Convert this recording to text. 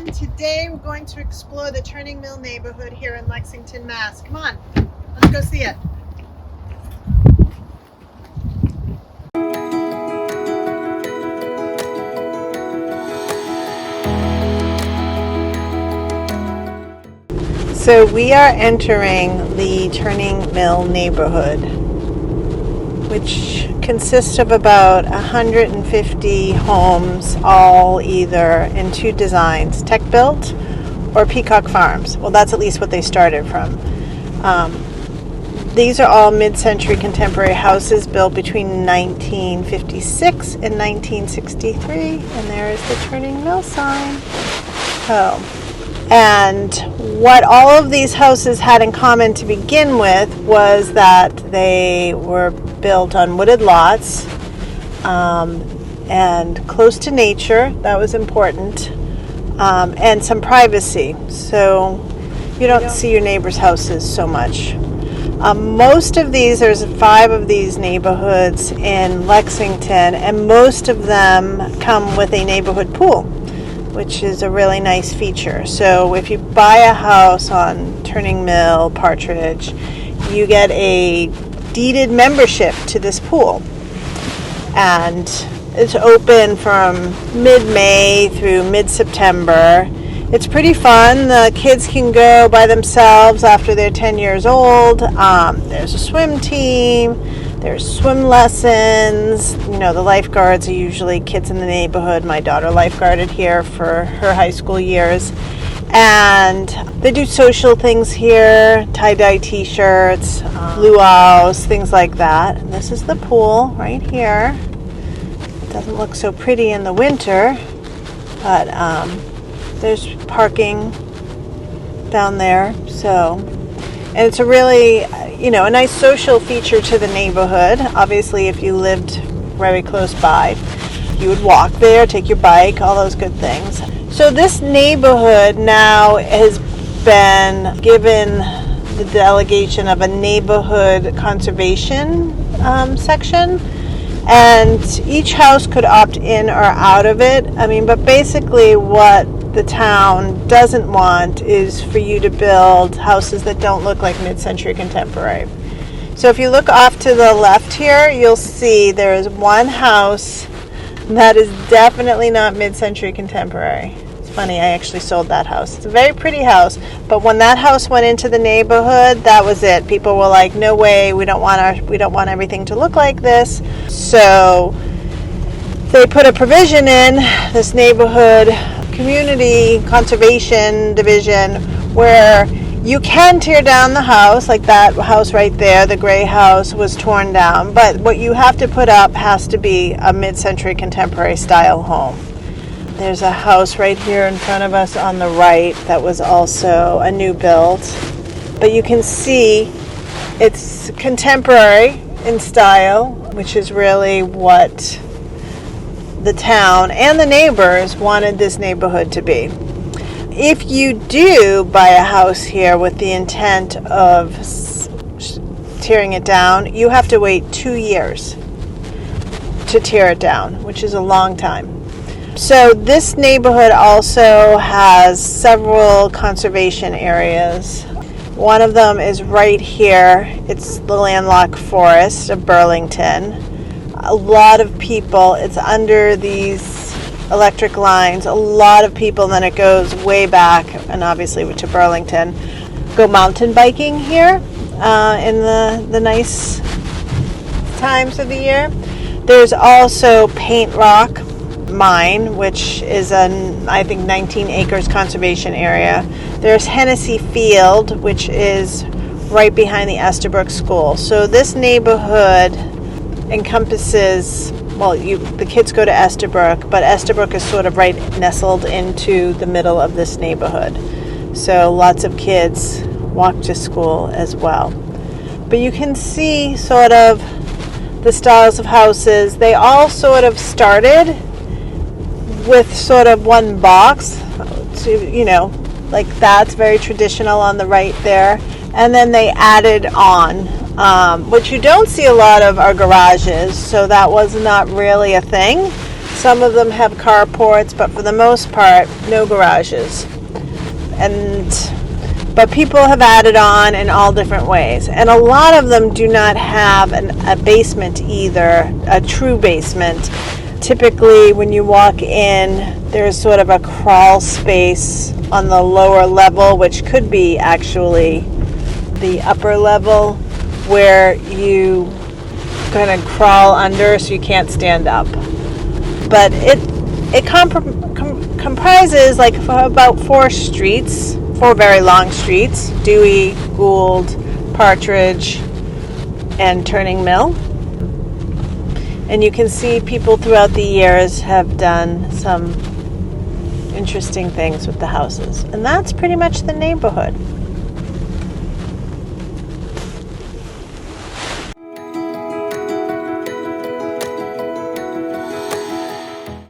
everyone. Today we're going to explore the Turning Mill neighborhood here in Lexington, Mass. Come on, let's go see it. So we are entering the Turning Mill neighborhood, which consists of about 150 homes, all either in two designs, Tech Built or Peacock Farms. Well, that's at least what they started from. These are all mid-century contemporary houses built between 1956 and 1963, and there is the Turning Mill sign. And what all of these houses had in common to begin with was that they were built on wooded lots and close to nature. That was important, and some privacy, so you don't see your neighbors' houses so much. Most of these, there's 5 of these neighborhoods in Lexington, and most of them come with a neighborhood pool, which is a really nice feature. So if you buy a house on Turning Mill, Partridge, you get a deeded membership to this pool. And it's open from mid-May through mid-September. It's pretty fun. The kids can go by themselves after they're 10 years old. There's a swim team. There's swim lessons. You know, the lifeguards are usually kids in the neighborhood. My daughter lifeguarded here for her high school years. And they do social things here, tie-dye t-shirts, luau's, things like that. And this is the pool right here. It doesn't look so pretty in the winter, but there's parking down there. And it's a really, a nice social feature to the neighborhood. Obviously, if you lived very close by, you would walk there, take your bike, all those good things. So this neighborhood now has been given the delegation of a neighborhood conservation section, and each house could opt in or out of it. But basically what the town doesn't want is for you to build houses that don't look like mid-century contemporary. So if you look off to the left here, you'll see there is one house that is definitely not mid-century contemporary. It's funny, I actually sold that house. It's a very pretty house, but when that house went into the neighborhood, that was it. People were like, no way, we don't want everything to look like this. So they put a provision in this neighborhood community conservation division where you can tear down the house, like that house right there, the gray house was torn down, but what you have to put up has to be a mid-century contemporary style home. There's a house right here in front of us on the right that was also a new build, but you can see it's contemporary in style, which is really what the town and the neighbors wanted this neighborhood to be. If you do buy a house here with the intent of tearing it down, you have to wait 2 years to tear it down, which is a long time. So this neighborhood also has several conservation areas. One of them is right here. It's the landlocked forest of Burlington. A lot of people, it's under these electric lines, a lot of people, and then it goes way back, and obviously to Burlington, go mountain biking here in the nice times of the year. There's also Paint Rock Mine, which is I think 19 acres conservation area. There's Hennessy Field, which is right behind the Estabrook School. So this neighborhood encompasses, the kids go to Estabrook, but Estabrook is sort of right nestled into the middle of this neighborhood. So lots of kids walk to school as well. But you can see sort of the styles of houses. They all sort of started with sort of one box, like that's very traditional on the right there. And then they added on. What you don't see a lot of are garages, so that was not really a thing. Some of them have carports, but for the most part, no garages. But people have added on in all different ways. And a lot of them do not have a basement either, a true basement. Typically, when you walk in, there's sort of a crawl space on the lower level, which could be actually the upper level, where you kind of crawl under so you can't stand up. But it comprises like about 4 streets, 4 very long streets: Dewey, Gould, Partridge, and Turning Mill. And you can see people throughout the years have done some interesting things with the houses. And that's pretty much the neighborhood.